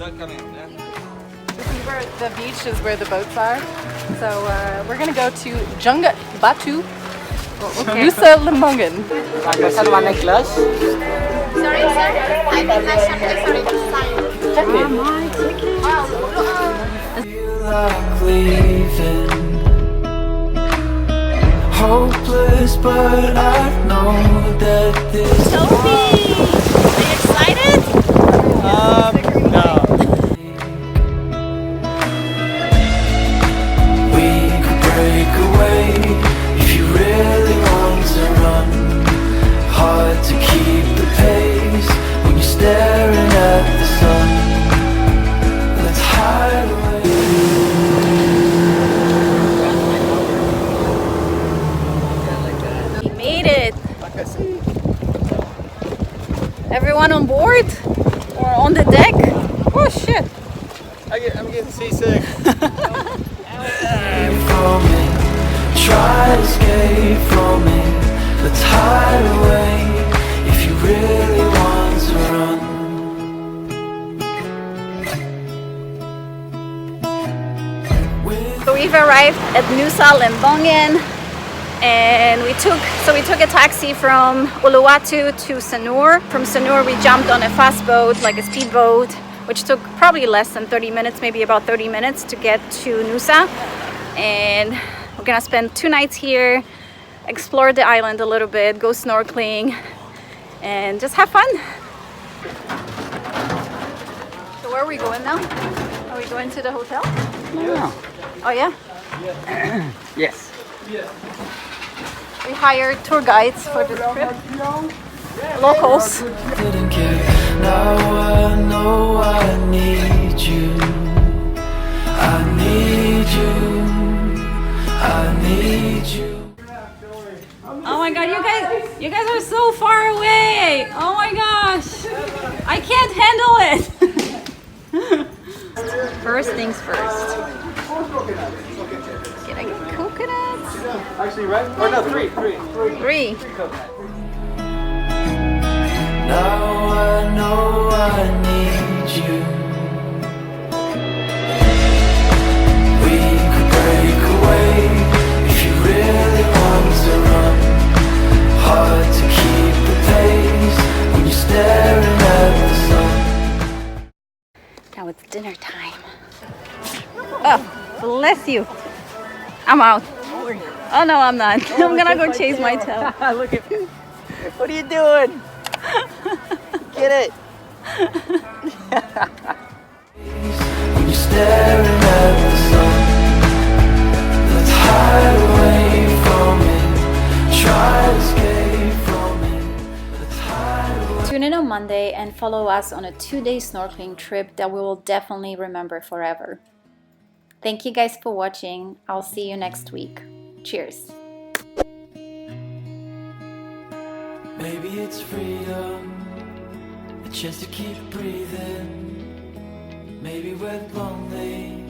This is where the beach is, where the boats are. So we're gonna go to Junggat Batu, Nusa Lembongan. Pesan one necklace. Sorry, sir. I think I should sorry to sign. Feel like leaving, hopeless, but I know that this. Sophie, are you excited? No. We could break away if you really want to run. Hard to keep the pace when you're staring at the sun. Let's hide away. We made it. Everyone on board or on the deck? Oh shit. I'm getting seasick. From it, try to escape from it. Let's hide away if you really want to run. So we've arrived at Nusa Lembongan and we took a taxi from Uluwatu to Sanur. From Sanur we jumped on a fast boat, like a speedboat, which took probably less than 30 minutes, maybe about 30 minutes to get to Nusa. And we're gonna spend 2 nights here, explore the island a little bit, go snorkeling, and just have fun. So where are we going now? Are we going to the hotel? No. Oh yeah? Yes. We hired tour guides for this trip. Locals. Didn't care. Now I know I need you. I need you. I need you. Oh my god, you guys are so far away. Oh my gosh. I can't handle it. First things first. Can I get coconuts? Actually, right? Or no, three. 3. Now I know I need you. We could break away if you really want to run. Hard to keep the pace when you're staring at the sun. Now it's dinner time. Oh, bless you. I'm out. Oh no, I'm not. I'm gonna go chase my tail. Look at me. What are you doing? Get it. When you're staring at the sun, let's hide away from it. Try to escape from it. Let's hide away. Tune in on Monday and follow us on a 2-day snorkeling trip that we will definitely remember forever. Thank you guys for watching. I'll see you next week. Cheers. Maybe it's freedom, a chance to keep breathing. Maybe we're lonely.